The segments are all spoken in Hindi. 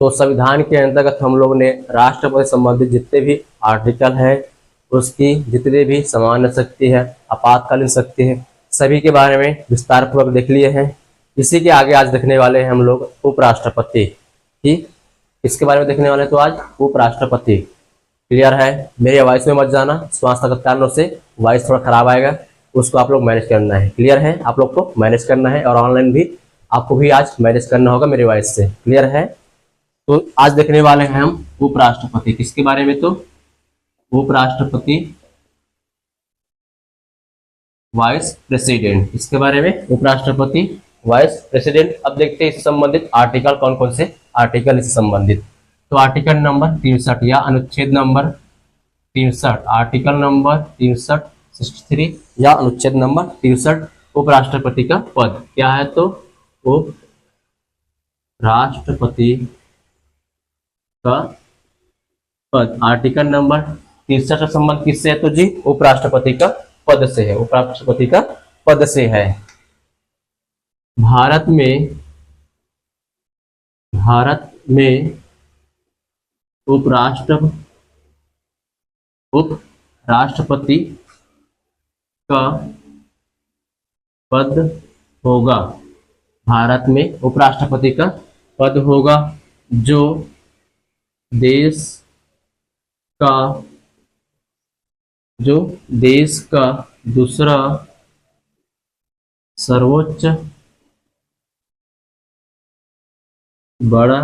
तो संविधान के अंतर्गत हम लोग ने राष्ट्रपति संबंधित जितने भी आर्टिकल है, उसकी जितनी भी सामान्य शक्ति है, आपातकालीन शक्ति है, सभी के बारे में विस्तार पूर्वक देख लिए हैं। इसी के आगे आज देखने वाले हैं हम लोग उपराष्ट्रपति। ठीक, इसके बारे में देखने वाले तो आज उपराष्ट्रपति। क्लियर है? मेरी वॉइस में मत जाना, स्वास्थ्य के कारणों से वॉइस थोड़ा खराब आएगा, उसको आप लोग मैनेज करना है। क्लियर है? आप लोग को मैनेज करना है और ऑनलाइन भी आपको भी आज मैनेज करना होगा मेरी वॉइस से। क्लियर है? तो आज देखने वाले हैं हम उपराष्ट्रपति। किसके बारे में? तो उपराष्ट्रपति वाइस प्रेसिडेंट। इसके बारे में उपराष्ट्रपति वाइस प्रेसिडेंट। अब देखते हैं इससे संबंधित आर्टिकल कौन कौन से आर्टिकल इससे संबंधित। तो आर्टिकल नंबर 63 या अनुच्छेद नंबर 63, आर्टिकल नंबर 63 63 या अनुच्छेद नंबर 63 उपराष्ट्रपति का पद क्या है? तो उपराष्ट्रपति का पद। आर्टिकल नंबर 63 का संबंध किससे है? तो जी उपराष्ट्रपति का पद से है। उपराष्ट्रपति का पद से है। भारत में उपराष्ट्रपति का पद होगा। भारत में उपराष्ट्रपति का पद होगा जो देश का दूसरा सर्वोच्च बड़ा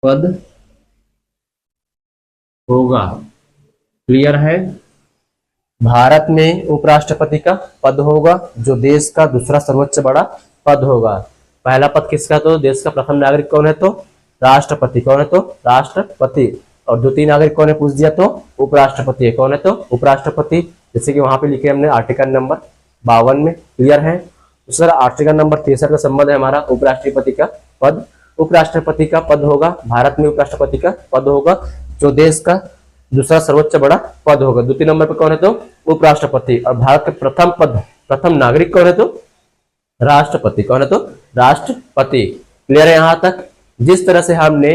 पद होगा। क्लियर है? भारत में उपराष्ट्रपति का पद होगा जो देश का दूसरा सर्वोच्च बड़ा पद होगा। पहला पद किसका? तो देश का प्रथम नागरिक कौन है? तो राष्ट्रपति। कौन है? तो राष्ट्रपति। और द्वितीय नागरिक कौन है? पूछ दिया तो उपराष्ट्रपति है। कौन है? तो उपराष्ट्रपति। जैसे कि वहां पे लिखे हमने आर्टिकल नंबर 52 में। क्लियर है? दूसरा आर्टिकल नंबर 63 का संबंध है हमारा उपराष्ट्रपति का पद। उपराष्ट्रपति का पद होगा, भारत में उपराष्ट्रपति का पद होगा जो देश का दूसरा सर्वोच्च बड़ा पद होगा। द्वितीय नंबर पर कौन है? तो उपराष्ट्रपति। और भारत के प्रथम नागरिक कौन है? तो राष्ट्रपति। कौन है? तो राष्ट्रपति। क्लियर है यहां तक? जिस तरह से हमने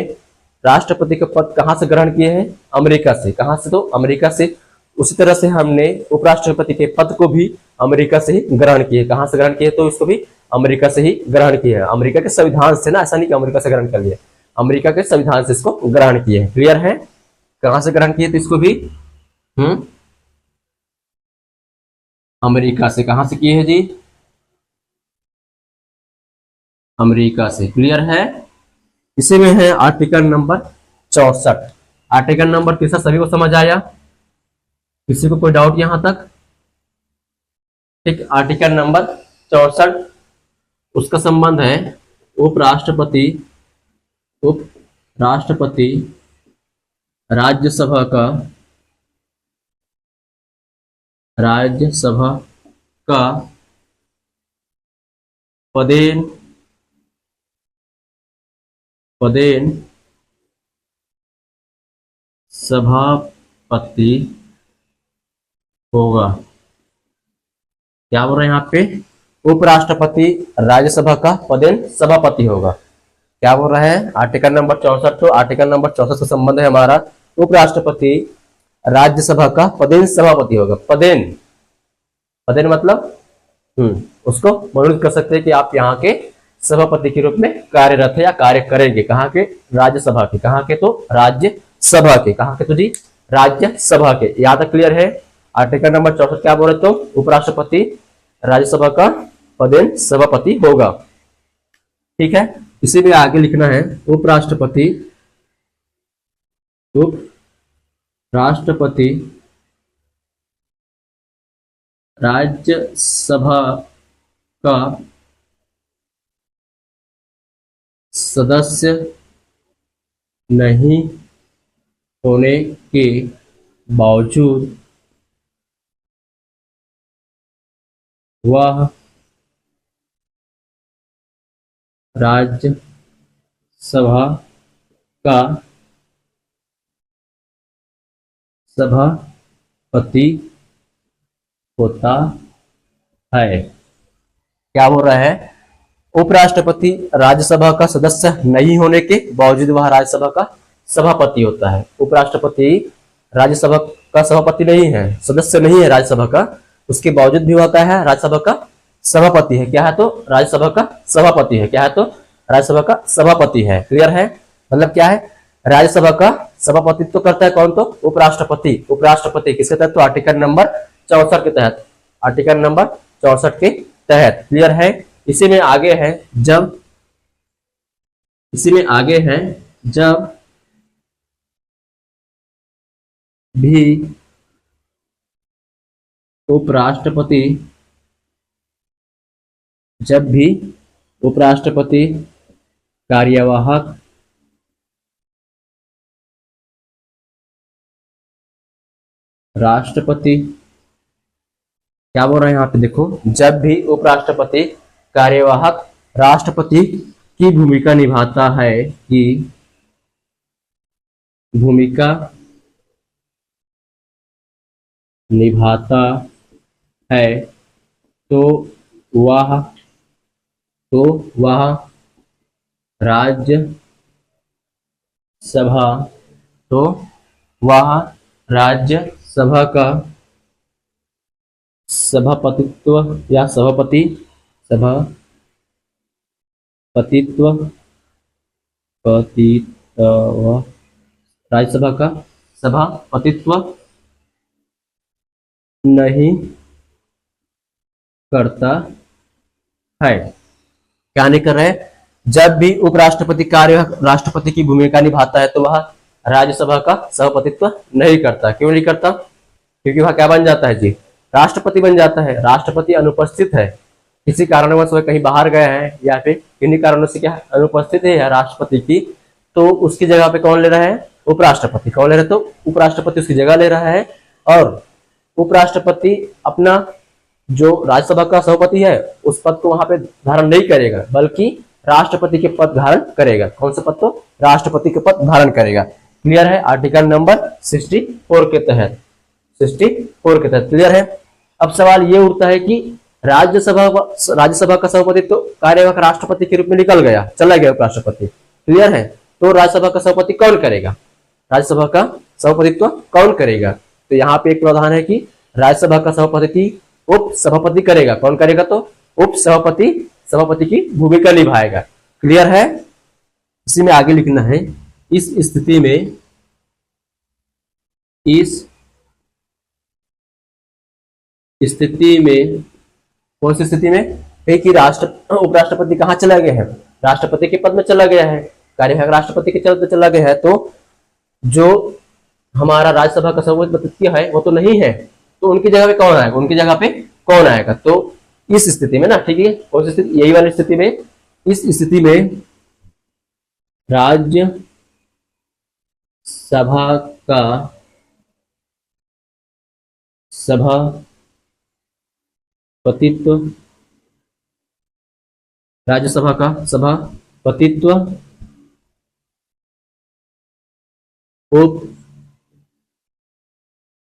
राष्ट्रपति का पद कहां से ग्रहण किए हैं? अमेरिका से। कहां से? तो अमेरिका से। उसी तरह से हमने उपराष्ट्रपति के पद को भी अमेरिका से ही ग्रहण किए। कहां से ग्रहण किए? तो इसको भी अमेरिका से ही ग्रहण किए हैं। अमेरिका के संविधान से ना, ऐसा नहीं कि अमेरिका से ग्रहण कर लिए, अमेरिका के संविधान से इसको ग्रहण किए हैं। क्लियर है? कहां से ग्रहण किए? तो इसको भी अमेरिका से। कहां से किए हैं जी? अमेरिका से। क्लियर है? इसी में है आर्टिकल नंबर 64। आर्टिकल नंबर 63 सभी को समझ आया? किसी को कोई डाउट यहां तक? ठीक, आर्टिकल नंबर 64 उसका संबंध है उपराष्ट्रपति राज्यसभा का पदेन सभापति होगा। क्या बोल रहे हैं यहाँ पे? उपराष्ट्रपति राज्यसभा का पदेन सभापति होगा। क्या बोल रहे हैं? Article number 64। तो आर्टिकल नंबर 64 से संबंध है हमारा उपराष्ट्रपति राज्यसभा का पदेन सभापति होगा। पदेन मतलब उसको मनोनीत कर सकते हैं कि आप यहाँ के सभापति के रूप में कार्यरत है या कार्य करेंगे। कहाँ के? राज्यसभा के। कहाँ के? तो राज्यसभा के। कहाँ के? तो जी राज्यसभा के। यहाँ तक क्लियर है? आर्टिकल नंबर 64 क्या बोल रहे? तो उपराष्ट्रपति राज्यसभा का पदेन सभापति होगा। ठीक है? इसी में आगे लिखना है उपराष्ट्रपति राज्यसभा का सदस्य नहीं होने के बावजूद वह राज्यसभा का सभापति होता है। क्या बोल रहा है? उपराष्ट्रपति राज्यसभा का सदस्य नहीं होने के बावजूद वह राज्यसभा का सभापति होता है। उपराष्ट्रपति राज्यसभा का सभापति नहीं है, सदस्य नहीं है राज्यसभा का, उसके बावजूद भी वह क्या है, राज्यसभा का सभापति है। क्या है तो राज्यसभा का सभापति है। क्या है तो राज्यसभा का सभापति है। क्लियर है? मतलब क्या है, राज्यसभा का सभापतित्व तो करता है कौन, तो उपराष्ट्रपति। उपराष्ट्रपति किसके तहत, तो आर्टिकल नंबर 64 के तहत, आर्टिकल नंबर 64 के तहत। क्लियर है? इसी में आगे है जब भी उपराष्ट्रपति कार्यवाहक राष्ट्रपति, क्या बोल रहे हैं यहाँ पे देखो, जब भी उपराष्ट्रपति कार्यवाहक राष्ट्रपति की भूमिका निभाता है तो वह राज्यसभा का सभापतित्व या राज्यसभा का सभापतित्व नहीं करता है। क्या नहीं कर रहे? जब भी उपराष्ट्रपति कार्यवाहक राष्ट्रपति की भूमिका निभाता है तो वह राज्यसभा का सभापतित्व नहीं करता। क्यों नहीं करता? क्योंकि वह क्या बन जाता है जी, राष्ट्रपति बन जाता है। राष्ट्रपति अनुपस्थित है, किसी कारणवश वह कहीं बाहर गए हैं या फिर किन्हीं कारणों से क्या अनुपस्थित है राष्ट्रपति की, तो उसकी जगह पे कौन ले रहा है, उपराष्ट्रपति। कौन ले रहा है? तो उपराष्ट्रपति उसकी जगह ले रहा है। और उपराष्ट्रपति अपना जो राज्यसभा का सभापति है उस पद को वहां पे धारण नहीं करेगा, बल्कि राष्ट्रपति के पद धारण करेगा। कौन सा पद? तो राष्ट्रपति के पद धारण करेगा। क्लियर है? आर्टिकल नंबर 64 के तहत, 64 के तहत। क्लियर है? अब सवाल ये उठता है कि राज्यसभा का सभापति तो कार्यवाहक राष्ट्रपति के रूप में निकल गया, चला गया उपराष्ट्रपति। क्लियर है? तो राज्यसभा का सभापति कौन करेगा, राज्यसभा का सभापतित्व कौन करेगा? तो यहाँ पे एक प्रावधान है कि राज्यसभा का सभापति उप सभापति करेगा। कौन करेगा? तो उप सभापति की भूमिका निभाएगा। क्लियर है? इसी में आगे लिखना है, इस स्थिति में कौन सी स्थिति में है कि उपराष्ट्रपति कहाँ चला गया है, राष्ट्रपति के पद में चला गया है, कार्यवाहक राष्ट्रपति के चलते चला गया है, तो जो हमारा राज्यसभा का सभापति है वो तो नहीं है, तो उनकी जगह पे कौन आएगा, तो इस स्थिति में ना, ठीक है, कौन सी स्थिति, यही वाली स्थिति में, इस स्थिति में राज्यसभा का सभापतित्व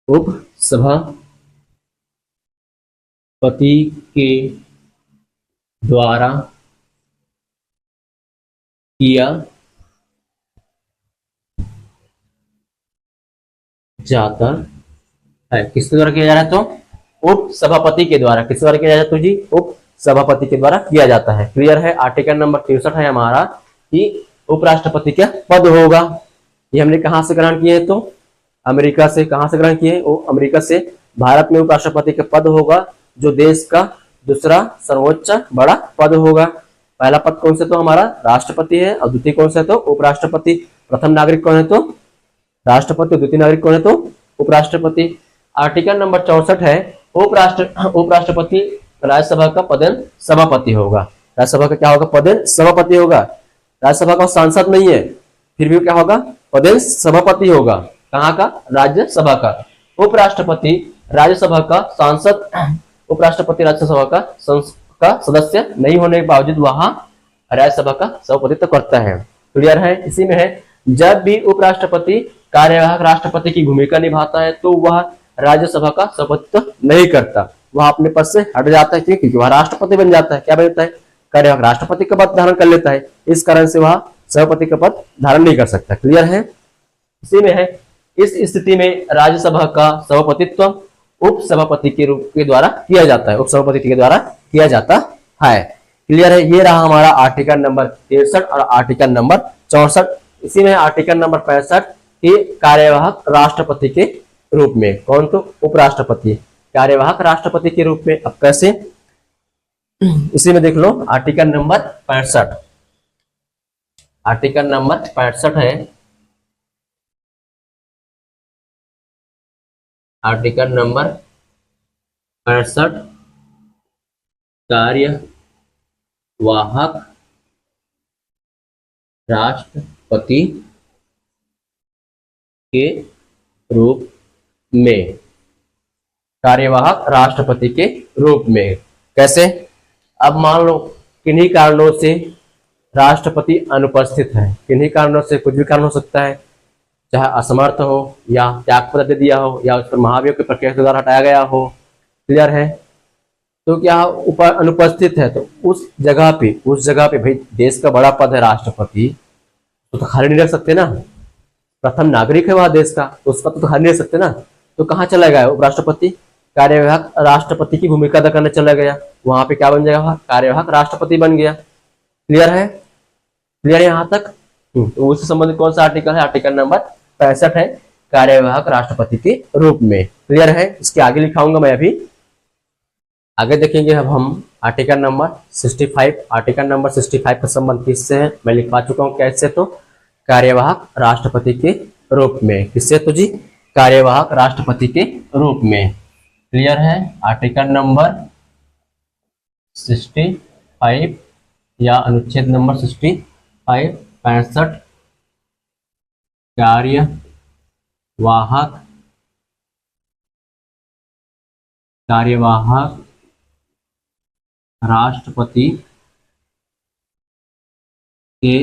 उप सभापति के द्वारा किया जाता है। किसके द्वारा किया जा रहा है? तो उप सभापति के द्वारा। किसके द्वारा किया जाता है? तो जी उप सभापति के द्वारा किया जाता है। क्लियर है? आर्टिकल नंबर 63 है हमारा कि उपराष्ट्रपति क्या पद होगा। ये हमने कहां से ग्रहण किए? तो अमेरिका से। कहां से ग्रहण किए? वो अमेरिका से। भारत में उपराष्ट्रपति का पद होगा जो देश का दूसरा सर्वोच्च बड़ा पद होगा। पहला पद कौन से? तो हमारा राष्ट्रपति है, और द्वितीय कौन से? तो उपराष्ट्रपति। प्रथम नागरिक कौन है? तो राष्ट्रपति। द्वितीय नागरिक कौन है? तो उपराष्ट्रपति। आर्टिकल नंबर 64 है, उपराष्ट्रपति राज्यसभा का पदेन सभापति होगा। राज्यसभा का क्या होगा? पदेन सभापति होगा। राज्यसभा का सांसद नहीं है, फिर भी क्या होगा? पदेन सभापति होगा। कहाँ का? राज्यसभा का। उपराष्ट्रपति राज्यसभा का सांसद, उपराष्ट्रपति राज्यसभा का सदस्य नहीं होने के बावजूद वहां राज्यसभा का सभापतित्व करता है। क्लियर है? इसी में है, जब भी उपराष्ट्रपति कार्यवाहक राष्ट्रपति की भूमिका निभाता है तो वह राज्यसभा का सभापतित्व नहीं करता, वह अपने पद से हट जाता है। क्योंकि वह राष्ट्रपति बन जाता है। क्या बन जाता है? कार्यवाहक राष्ट्रपति का पद धारण कर लेता है, इस कारण से वह सभापति का पद धारण नहीं कर सकता। क्लियर है? इसी में है, इस स्थिति में राज्यसभा का सभापतित्व उपसभापति के रूप के द्वारा किया जाता है, उपसभापति के द्वारा किया जाता है। क्लियर है? ये रहा हमारा आर्टिकल नंबर 63 और आर्टिकल नंबर 64। इसी में आर्टिकल नंबर 65 की कार्यवाहक राष्ट्रपति के रूप में, कौन तो उपराष्ट्रपति, कार्यवाहक राष्ट्रपति के रूप में। अब कैसे, इसी में देख लो आर्टिकल नंबर 65, आर्टिकल नंबर 65 है, आर्टिकल नंबर 65 कार्यवाहक राष्ट्रपति के रूप में, कार्यवाहक राष्ट्रपति के रूप में। कैसे? अब मान लो किन्हीं कारणों से राष्ट्रपति अनुपस्थित है, किन्हीं कारणों से, कुछ भी कारण हो सकता है, चाहे असमर्थ हो या त्यागपत्र दे दिया हो या उस पर महाभियोग की प्रक्रिया के द्वारा हटाया गया हो। क्लियर है? तो क्या ऊपर अनुपस्थित है, तो उस जगह पे भाई देश का बड़ा पद है राष्ट्रपति, तो खाली नहीं रख सकते ना, प्रथम नागरिक है वह देश का, तो उसका तो खाली नहीं रख सकते ना। तो कहाँ चला गया उपराष्ट्रपति, कार्यवाहक राष्ट्रपति की भूमिका अदा करने चला गया, वहां पे क्या बन जाएगा, कार्यवाहक राष्ट्रपति बन गया। क्लियर है? क्लियर है यहाँ तक? तो उससे संबंधित कौन सा आर्टिकल है, आर्टिकल नंबर 65 है, कार्यवाहक राष्ट्रपति के रूप में। क्लियर है? इसके आगे लिखाऊंगा मैं, अभी आगे देखेंगे। अब हम आर्टिकल नंबर 65, आर्टिकल नंबर 65 का संबंध किससे है, मैं लिखवा चुका हूँ। कैसे? तो कार्यवाहक राष्ट्रपति के रूप में। किससे? तो जी कार्यवाहक राष्ट्रपति के रूप में। क्लियर है? आर्टिकल नंबर 65 या अनुच्छेद नंबर 65 कार्यवाहक राष्ट्रपति के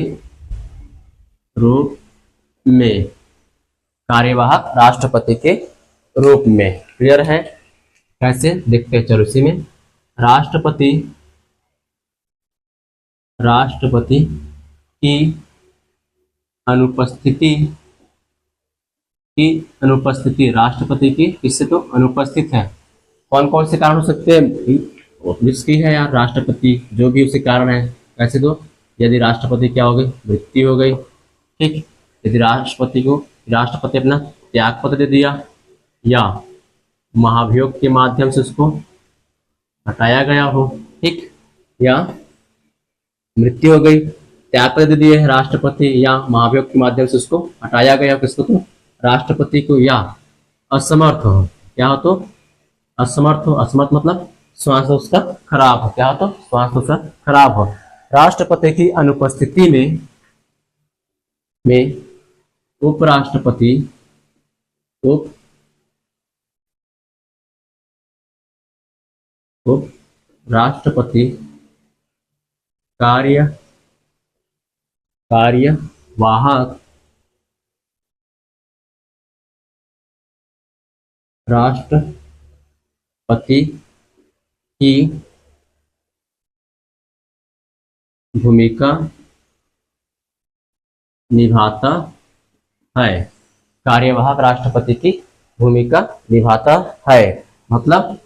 रूप में, कार्यवाहक राष्ट्रपति के रूप में। क्लियर है? कैसे देखते हैं, चलो इसी में राष्ट्रपति की अनुपस्थिति राष्ट्रपति की किससे, तो अनुपस्थित है। कौन कौन से कारण हो सकते हैं, जिसकी है यार राष्ट्रपति, जो भी उसके कारण है। कैसे? तो यदि राष्ट्रपति क्या हो गई, मृत्यु हो गई, ठीक, यदि राष्ट्रपति अपना त्यागपत्र दे दिया या महाभियोग के माध्यम से उसको हटाया गया हो, ठीक, या मृत्यु हो गई, त्यागपत्र दे दिए राष्ट्रपति या महाभियोग के माध्यम से उसको हटाया गया किसको, तो राष्ट्रपति को, या असमर्थ हो, क्या हो, तो असमर्थ हो, असमर्थ मतलब स्वास्थ्य उसका खराब हो, क्या हो, तो स्वास्थ्य उसका खराब हो। राष्ट्रपति की अनुपस्थिति में उपराष्ट्रपति कार्यवाहक राष्ट्रपति की भूमिका निभाता है, कार्यवाहक राष्ट्रपति की भूमिका निभाता है, मतलब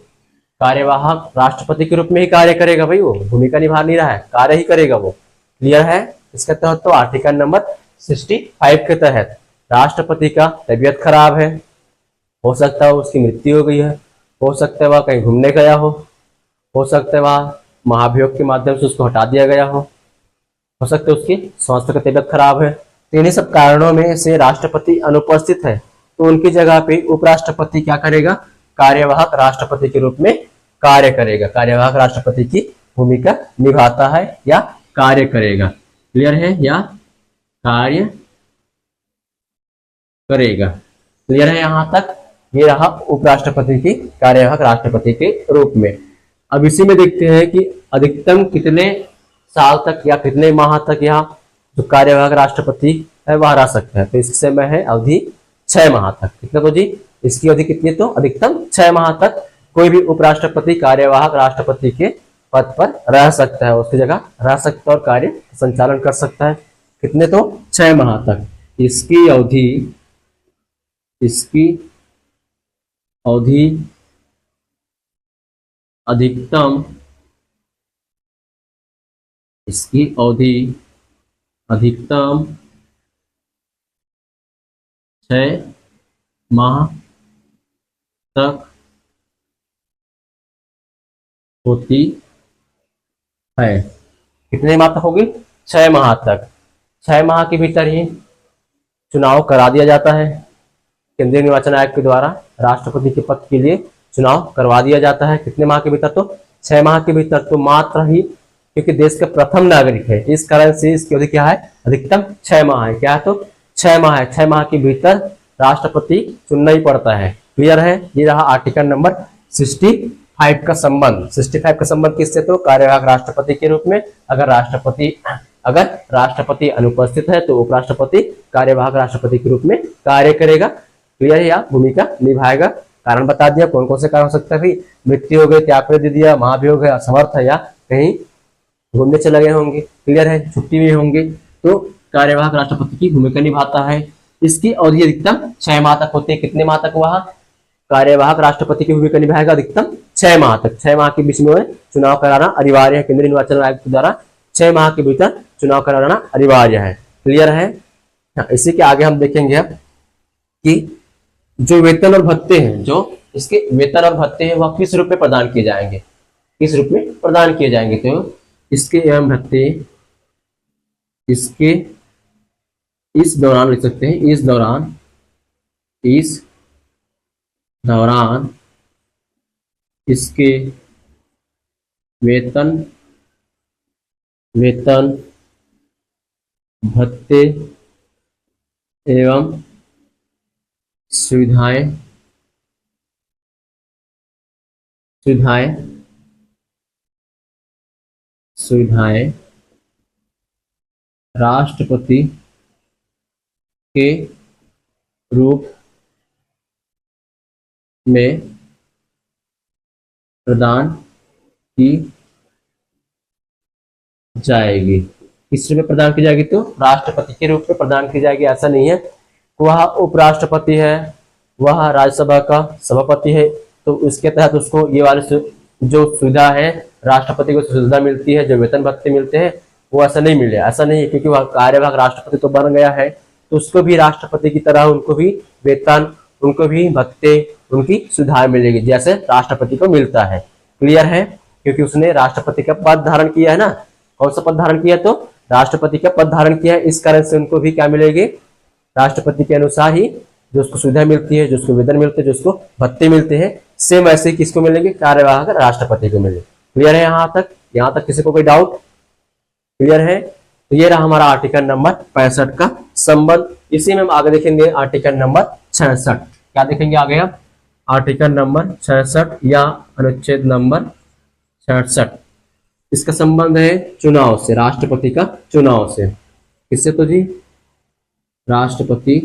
कार्यवाहक राष्ट्रपति के रूप में ही कार्य करेगा भाई, वो भूमिका निभा नहीं रहा है, कार्य ही करेगा वो। क्लियर है? इसके तहत तो आर्टिकल नंबर 65 के तहत राष्ट्रपति का तबीयत खराब है, हो सकता है उसकी मृत्यु हो गई है, हो सकता है वह कहीं घूमने गया हो सकता है वह महाभियोग के माध्यम से उसको हटा दिया गया हो सकता है उसकी स्वास्थ्य का तबीयत खराब है। तो इन्हीं सब कारणों में से राष्ट्रपति अनुपस्थित है, तो उनकी जगह पे उपराष्ट्रपति क्या करेगा, कार्यवाहक राष्ट्रपति के रूप में कार्य करेगा, कार्यवाहक राष्ट्रपति की भूमिका निभाता है या कार्य करेगा। क्लियर है? या कार्य करेगा। क्लियर है यहाँ तक? ये रहा उपराष्ट्रपति की कार्यवाहक राष्ट्रपति के रूप में। अब इसी में देखते हैं कि अधिकतम कितने साल तक या कितने माह तक यहाँ जो कार्यवाहक राष्ट्रपति है वह रह सकता है। तो इसकी समय है अवधि 6 माह तक। कितना, तो जी इसकी अवधि कितनी है, तो अधिकतम 6 माह तक कोई भी उपराष्ट्रपति कार्यवाहक राष्ट्रपति के पद पर रह सकता है, उसकी जगह रह सकता है और कार्य संचालन कर सकता है। कितने? तो 6 माह तक। इसकी अवधि अधिकतम इसकी अवधि अधिकतम 6 माह तक होती है। कितने माह तक होगी? 6 माह तक। 6 माह के भीतर ही चुनाव करा दिया जाता है। केंद्रीय निर्वाचन आयोग के द्वारा राष्ट्रपति के पद के लिए चुनाव करवा दिया जाता है। कितने माह के भीतर? तो 6 माह के भीतर। तो मात्र ही, क्योंकि देश का प्रथम नागरिक है, इस कारण से इसकी अवधि क्या है? अधिकतम 6 माह है। क्या है? तो 6 माह है। 6 माह के भीतर राष्ट्रपति चुनना ही पड़ता है। क्लियर है? ये रहा आर्टिकल नंबर 65 का संबंध। 65 का संबंध किससे? तो कार्यवाहक राष्ट्रपति के रूप में। अगर राष्ट्रपति अनुपस्थित है तो उपराष्ट्रपति कार्यवाहक राष्ट्रपति के रूप में कार्य करेगा। क्लियर है? या भूमिका निभाएगा। कारण बता दिया, कौन कौन से कारण हो सकता है? मृत्यु हो गई, त्याग दे दिया, महाभियोग है, असमर्थ है, या कहीं घूमने चले गए होंगे। क्लियर है? छुट्टी में होंगे, तो कार्यवाहक राष्ट्रपति की भूमिका निभाता है। इसकी अवधि अधिकतम 6 माह तक होती है। कितने माह तक वह कार्यवाहक राष्ट्रपति की भूमिका निभाएगा? अधिकतम 6 माह तक। 6 माह के बीच में चुनाव कराना अनिवार्य है। केंद्रीय निर्वाचन आयोग के द्वारा 6 माह के भीतर चुनाव कराना अनिवार्य है। क्लियर है? इसी के आगे हम देखेंगे अब कि जो वेतन और भत्ते हैं, जो इसके वेतन और भत्ते हैं, वह किस रूप में प्रदान किए जाएंगे? किस रूप में प्रदान किए जाएंगे? तो इसके एवं भत्ते इसके इस दौरान लिख सकते हैं, इस दौरान इसके वेतन भत्ते एवं सुविधाएं राष्ट्रपति के रूप में प्रदान की जाएगी। किस रूप में प्रदान की जाएगी? तो राष्ट्रपति के रूप में प्रदान की जाएगी। ऐसा नहीं है वह उपराष्ट्रपति है, वह राज्यसभा का सभापति है, तो उसके तहत उसको ये वाले जो सुविधा है, राष्ट्रपति को सुविधा मिलती है, जो वेतन भत्ते मिलते हैं, वो ऐसा नहीं मिले। ऐसा नहीं है, क्योंकि वह कार्यवाहक राष्ट्रपति तो बन गया है, तो उसको भी राष्ट्रपति की तरह उनको भी वेतन, उनको भी भत्ते, उनकी सुविधाएं मिलेगी जैसे राष्ट्रपति को मिलता है। क्लियर है? क्योंकि उसने राष्ट्रपति का पद धारण किया है ना। कौन सा पद धारण किया? तो राष्ट्रपति का पद धारण किया है। इस कारण से उनको भी क्या मिलेगी? राष्ट्रपति के अनुसार ही जो उसको सुविधा मिलती है, जो उसको वेतन मिलते हैं, जो उसको भत्ते मिलते हैं, सेम ऐसे किसको मिलेंगे? कार्यवाहक राष्ट्रपति को मिलेंगे। क्लियर है? यहाँ तक किसी को कोई डाउट? क्लियर है? तो ये रहा हमारा आर्टिकल नंबर 65 का संबंध। इसी में हम आगे देखेंगे आर्टिकल नंबर 66। क्या देखेंगे आगे हम? आर्टिकल नंबर 66 या अनुच्छेद नंबर 66। इसका संबंध है चुनाव से, राष्ट्रपति का चुनाव से। किससे? तो जी राष्ट्रपति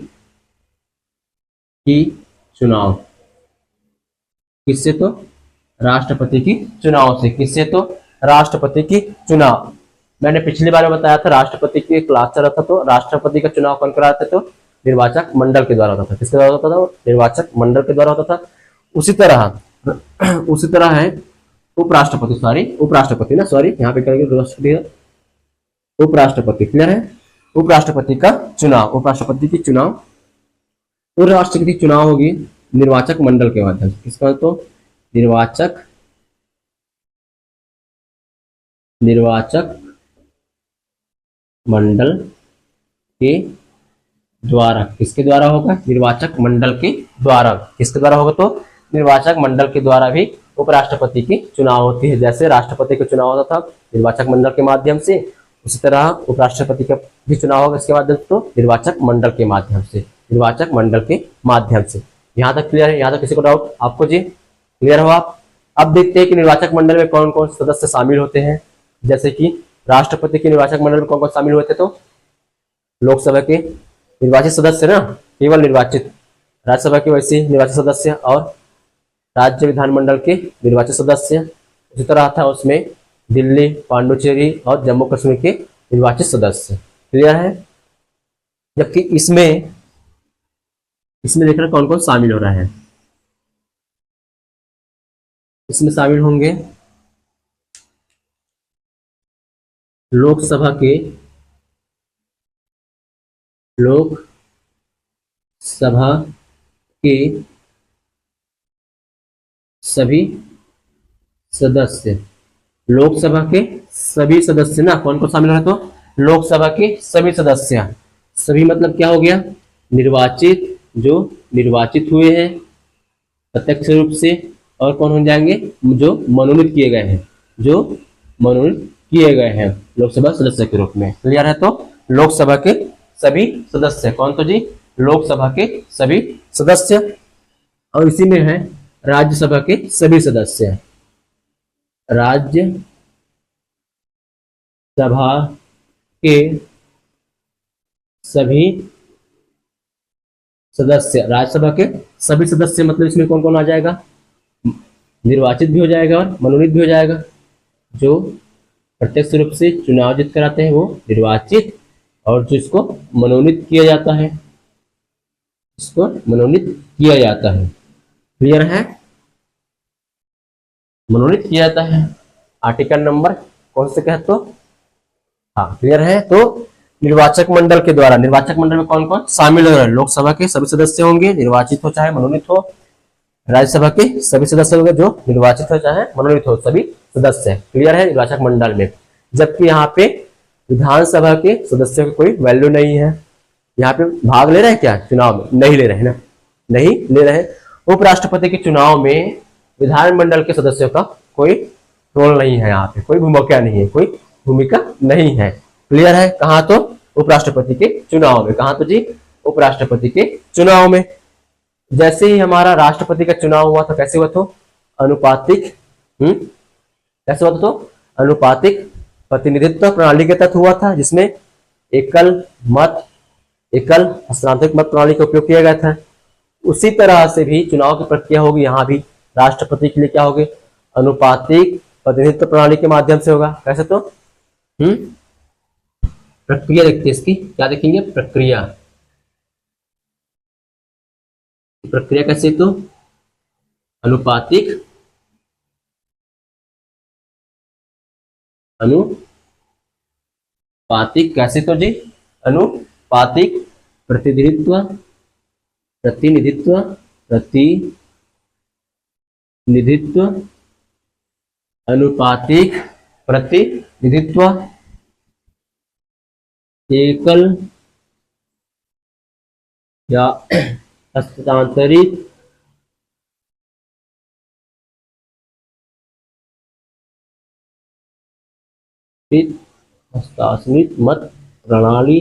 की चुनाव। किससे? तो राष्ट्रपति की चुनाव से। किससे? तो राष्ट्रपति की चुनाव। मैंने पिछली बार में बताया था राष्ट्रपति की क्लास चल रहा था, तो राष्ट्रपति का चुनाव कौन कराते? तो निर्वाचक मंडल के द्वारा होता था। किसके द्वारा होता था? निर्वाचक मंडल के द्वारा होता था। उसी तरह है उपराष्ट्रपति ना, सॉरी यहाँ पे करेंगे उपराष्ट्रपति। क्लियर है? उपराष्ट्रपति का चुनाव, उपराष्ट्रपति की चुनाव और राष्ट्रपति की चुनाव होगी निर्वाचक मंडल के माध्यम से। किसका? तो निर्वाचक मंडल के द्वारा। किसके द्वारा होगा? निर्वाचक मंडल के द्वारा। किसके द्वारा होगा? तो निर्वाचक मंडल के द्वारा भी उपराष्ट्रपति की चुनाव होती है। जैसे राष्ट्रपति का चुनाव होता था निर्वाचक मंडल के माध्यम से, उसी तरह उपराष्ट्रपति का भी चुनाव होगा इसके माध्यम से, तो निर्वाचक मंडल के माध्यम से। निर्वाचक मंडल के माध्यम से। यहाँ तक क्लियर है? यहाँ तक किसी को डाउट? आपको जी क्लियर हो आप? अब देखते हैं कि निर्वाचक मंडल में कौन कौन सदस्य शामिल होते हैं। जैसे कि राष्ट्रपति के निर्वाचक मंडल में कौन कौन शामिल हुए थे? तो लोकसभा के निर्वाचित सदस्य ना, केवल निर्वाचित, राज्यसभा के वैसे निर्वाचित सदस्य और राज्य विधानमंडल के निर्वाचित सदस्य। उसी तरह था उसमें दिल्ली, पांडुचेरी और जम्मू कश्मीर के निर्वाचित सदस्य। क्लियर है। जबकि इसमें इसमें देख रहे कौन कौन शामिल हो रहा है। इसमें शामिल होंगे लोकसभा के सभी सदस्य। लोकसभा के सभी सदस्य ना, कौन कौन शामिल हो रहा है? तो लोकसभा के सभी सदस्य। सभी मतलब क्या हो गया? निर्वाचित, जो निर्वाचित हुए हैं प्रत्यक्ष रूप से, और कौन हो जाएंगे? जो मनोनीत किए गए हैं, जो मनोनीत किए गए हैं लोकसभा सदस्य के रूप में। क्लियर है। तो लोकसभा के सभी सदस्य, कौन? तो जी लोकसभा के सभी सदस्य। और इसी में है राज्यसभा के सभी सदस्य। राज्यसभा के सभी सदस्य। राज्यसभा के सभी सदस्य मतलब इसमें कौन कौन आ जाएगा? निर्वाचित भी हो जाएगा और मनोनीत भी हो जाएगा। जो प्रत्यक्ष रूप से चुनाव जीत कराते हैं वो निर्वाचित, और जो इसको मनोनीत किया जाता है, इसको मनोनीत किया जाता है। क्लियर है। मनोनीत किया जाता है। आर्टिकल नंबर कौन से कहते? तो हाँ, क्लियर है। तो निर्वाचक मंडल के द्वारा, निर्वाचक मंडल में कौन कौन शामिल हो? लोकसभा के सभी सदस्य होंगे, निर्वाचित हो चाहे मनोनीत हो। राज्यसभा के सभी सदस्य होंगे, जो निर्वाचित हो चाहे मनोनीत हो, सभी सदस्य। क्लियर है। निर्वाचक मंडल में। जबकि यहाँ पे विधानसभा के सदस्यों की कोई वैल्यू नहीं है। यहाँ पे भाग ले रहे हैं क्या चुनाव में? नहीं ले रहे हैं ना, नहीं ले रहे। उपराष्ट्रपति के चुनाव में विधानमंडल के सदस्यों का कोई रोल नहीं है, यहाँ पे कोई भूमिका नहीं है, कोई भूमिका नहीं है। क्लियर है। कहाँ? तो उपराष्ट्रपति के चुनाव में। कहाँ? तो जी उपराष्ट्रपति के चुनाव में। जैसे ही हमारा राष्ट्रपति का चुनाव हुआ था, कैसे हुआ? तो अनुपातिक, कैसे हुआ था? तो अनुपातिक प्रतिनिधित्व प्रणाली के तहत हुआ था, जिसमें एकल हस्तांतरित मत प्रणाली का उपयोग किया गया था। उसी तरह से भी चुनाव की प्रक्रिया होगी यहाँ भी। राष्ट्रपति के लिए क्या होगी? अनुपातिक प्रतिनिधित्व प्रणाली के माध्यम से होगा। कैसे? तो प्रक्रिया देखते हैं इसकी, क्या देखेंगे? प्रक्रिया कैसे? तो अनुपातिक कैसे? तो जी अनुपातिक प्रतिनिधित्व अनुपातिक प्रतिनिधित्व एकल या हस्तांतरित मत प्रणाली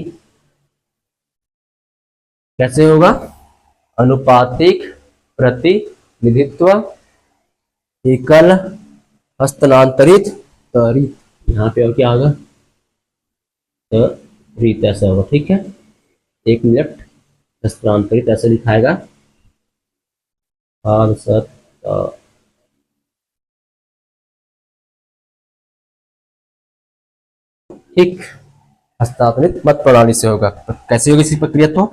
कैसे होगा? अनुपातिक प्रतिनिधित्व एकल हस्तांतरित तरित, यहाँ पे और क्या होगा? तरित ऐसा होगा। ठीक है। 1 मिनट। हस्तांतरित ऐसे लिखाएगा। ठीक। हस्तांतरित मत प्रणाली से होगा। कैसे होगी इसकी प्रक्रिया? तो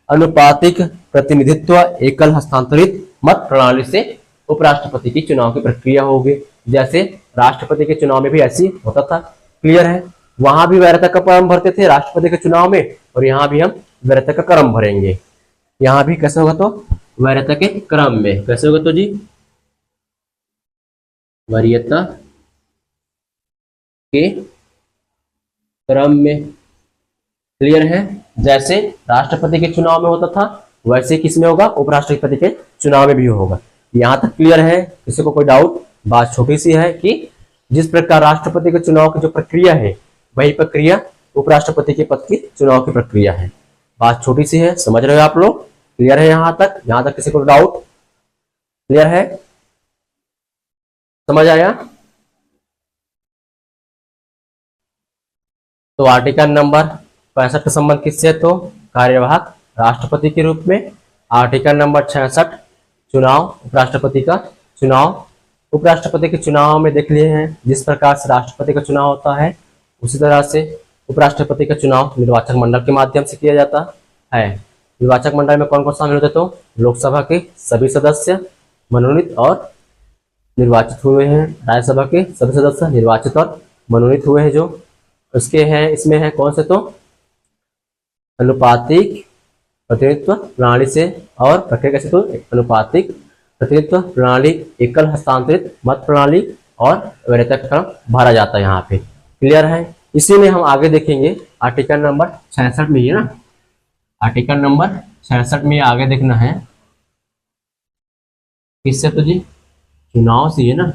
अनुपातिक प्रतिनिधित्व एकल हस्तांतरित मत प्रणाली से उपराष्ट्रपति की चुनाव की प्रक्रिया होगी। जैसे राष्ट्रपति के चुनाव में भी ऐसी होता था। क्लियर है। वहां भी वैधता का क्रम भरते थे राष्ट्रपति के चुनाव में, और यहाँ भी हम वैधता का क्रम भरेंगे। यहाँ भी कैसे होगा? तो वैधता के क्रम में। कैसे होगा? तो जी वरीयता के क्रम में। क्लियर है। जैसे राष्ट्रपति के चुनाव में होता था, वैसे किसमें होगा? उपराष्ट्रपति के चुनाव में भी होगा। यहां तक क्लियर है? किसी को कोई डाउट? बात छोटी सी है कि जिस प्रकार राष्ट्रपति के चुनाव की जो प्रक्रिया है, वही प्रक्रिया उपराष्ट्रपति के पद की चुनाव की प्रक्रिया है। बात छोटी सी है, समझ रहे हो आप लोग? क्लियर है यहां तक? यहां तक किसी को डाउट? क्लियर है? समझ आया? तो आर्टिकल नंबर 65 का संबंध किससे है? तो कार्यवाहक राष्ट्रपति के रूप में। आर्टिकल नंबर 66 चुनाव, उपराष्ट्रपति का चुनाव उपराष्ट्रपति के चुनाव में देख लिए हैं, जिस प्रकार से राष्ट्रपति का चुनाव होता है उसी तरह से उपराष्ट्रपति का चुनाव निर्वाचक मंडल के माध्यम से किया जाता है। निर्वाचक मंडल में कौन कौन शामिल होते, तो लोकसभा के सभी सदस्य मनोनीत और निर्वाचित हुए हैं, राज्यसभा के सभी सदस्य निर्वाचित और मनोनीत हुए हैं। जो उसके हैं इसमें है कौन से, तो अनुपातिक प्रतिनिधित्व प्रणाली से, और प्रक्रिया कैसे, तो अनुपातिक प्रतिनिधित्व प्रणाली, एकल हस्तांतरित मत प्रणाली और वरीयता क्रम भरा जाता है यहाँ पे। क्लियर है। इसी में हम आगे देखेंगे आर्टिकल नंबर 66 में, ये ना आर्टिकल नंबर 66 में आगे देखना है किससे, तो जी चुनाव से है ना,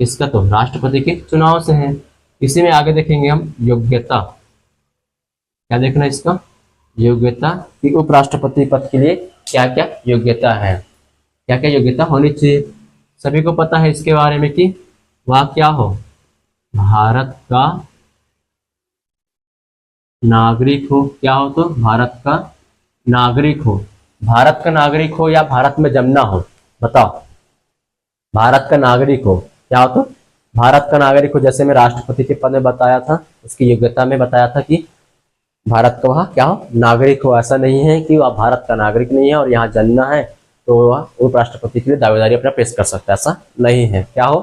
इसका तो राष्ट्रपति के चुनाव से है। इसी में आगे देखेंगे हम योग्यता, क्या देखना है इसका, योग्यता कि उपराष्ट्रपति पद के लिए क्या क्या योग्यता है, क्या क्या योग्यता होनी चाहिए। सभी को पता है इसके बारे में कि वह क्या हो, भारत का नागरिक हो, क्या हो, तो भारत का नागरिक हो, भारत का नागरिक हो या भारत में जन्मना हो, बताओ, भारत का नागरिक हो, क्या हो, तो भारत का नागरिक हो। जैसे मैं राष्ट्रपति के पद में बताया था, उसकी योग्यता में बताया था कि भारत का वह क्या हो, नागरिक हो। ऐसा नहीं है कि वह भारत का नागरिक नहीं है और यहाँ जन्मना है तो वह उपराष्ट्रपति के लिए दावेदारी अपना पेश कर सकता है, ऐसा नहीं है। क्या हो,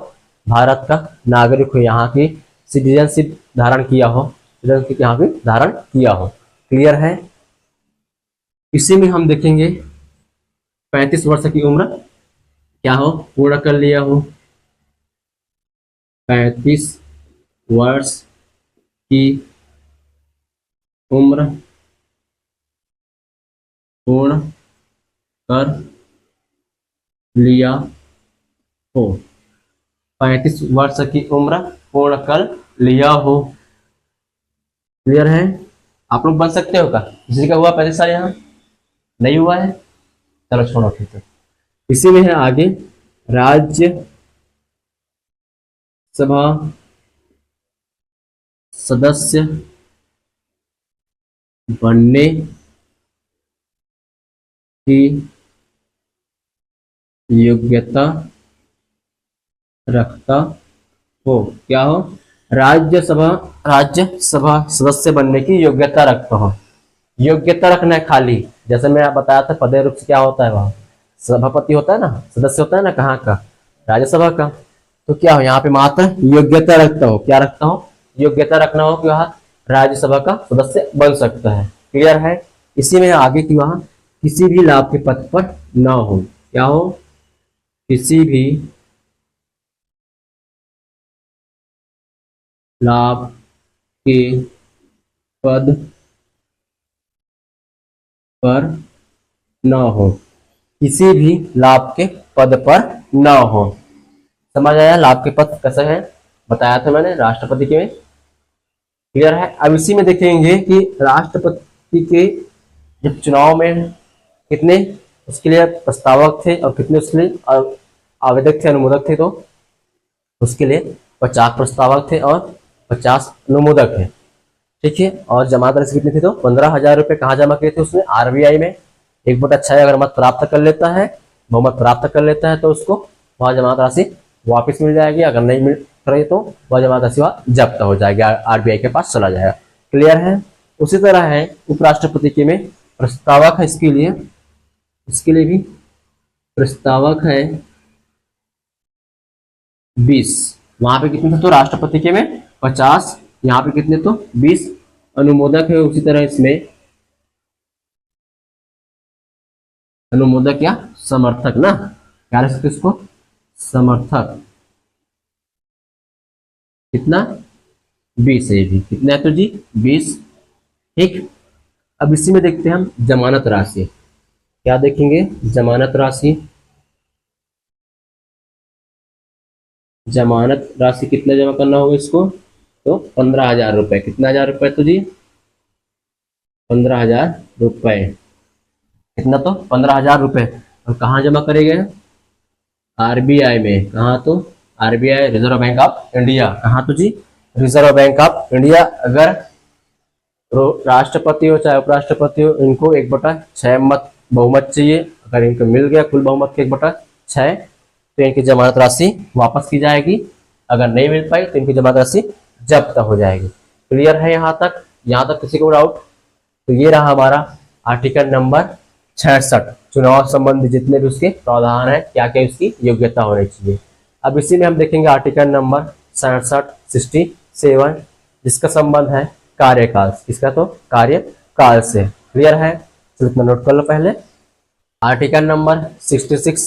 भारत का नागरिक हो, यहाँ की सिटीजनशिप धारण किया हो, सिटीजनशिप यहाँ की धारण किया हो। क्लियर है। इसी में हम देखेंगे 35 वर्ष की उम्र क्या हो, पूर्ण कर लिया हो, 35 वर्ष की उम्र पूर्ण कर लिया हो, 35 वर्ष की उम्र पूर्ण कर लिया हो। क्लियर है। आप लोग बन सकते हो क्या, किसी का हुआ 35 साल, यहाँ नहीं हुआ है, चलो छोड़ो ठीक है। इसी में है आगे राज्य सभा सदस्य बनने की योग्यता रखता हो, क्या हो, राज्यसभा सदस्य बनने की योग्यता रखता हो। योग्यता रखना है खाली, जैसे मैं बताया था पदेय रूप से क्या होता है, वहां सभापति होता है ना, सदस्य होता है ना, कहाँ का, राज्यसभा का। तो क्या हो, यहाँ पे मात्र योग्यता रखता हो, क्या रखता हो, योग्यता रखना हो कि वह राज्यसभा का सदस्य बन सकता है। क्लियर है। इसी में आगे की वहां किसी भी लाभ के पद पर न हो, क्या हो, किसी भी लाभ के पद पर न हो, किसी भी लाभ के पद पर न हो। समझ आया लाभ के पद कैसे है, बताया था मैंने राष्ट्रपति के में। क्लियर है। अब इसी में देखेंगे कि राष्ट्रपति के जब चुनाव में कितने उसके लिए प्रस्तावक थे और कितने उसके लिए आवेदक थे, अनुमोदक थे, तो उसके लिए 50 प्रस्तावक थे और 50 अनुमोदक है। ठीक है। और जमा राशि कितनी थी, तो 15,000 रुपये कहाँ जमा किए थे उसने, आरबीआई में। 1/6 अगर मत प्राप्त कर लेता है, बहुमत प्राप्त कर लेता है तो उसको वह जमा राशि वापस मिल जाएगी, अगर नहीं मिल रही तो वह जमा राशि वह जब्त हो जाएगी, आरबीआई के पास चला जाएगा। क्लियर है। उसी तरह है उपराष्ट्रपति के में प्रस्तावक है, इसके लिए भी प्रस्तावक है 20, वहां पे कितने थे, तो राष्ट्रपति के में 50, यहाँ पे कितने, तो 20 अनुमोदक है। उसी तरह इसमें अनुमोदक या समर्थक ना, क्या रख सकते इसको, समर्थक, कितना, 20 है भी, कितना है तो जी 20। ठीक। अब इसी में देखते हैं हम जमानत राशि, क्या देखेंगे, जमानत राशि। जमानत राशि कितना जमा करना होगा इसको, तो 15,000 रुपए, कितना 1000 रुपए, तो जी 15,000 रुपए, कितना, तो 15,000 रुपए। और कहाँ जमा करेंगे, आरबीआई में। कहाँ, तो RBI, reserve bank of India. कहाँ, तो जी रिजर्व बैंक ऑफ इंडिया। अगर राष्ट्रपति हो चाहे उपराष्ट्रपति हो, इनको 1/6 मत बहुमत चाहिए। अगर इनको मिल गया कुल बहुमत के 1/6, तो इनकी जमानत राशि वापस की जाएगी, अगर नहीं मिल पाई तो इनकी जमानत राशि जब्त हो जाएगी। क्लियर है यहाँ तक? यहाँ तक किसी को डाउट? तो ये रहा हमारा आर्टिकल नंबर 66, चुनाव संबंधी जितने भी उसके प्रावधान है, क्या क्या उसकी योग्यता होनी चाहिए। अब इसी में हम देखेंगे आर्टिकल नंबर 67 जिसका संबंध है कार्यकाल, किसका? तो कार्यकाल से। क्लियर है? चलो इतना नोट कर लो पहले। आर्टिकल नंबर 66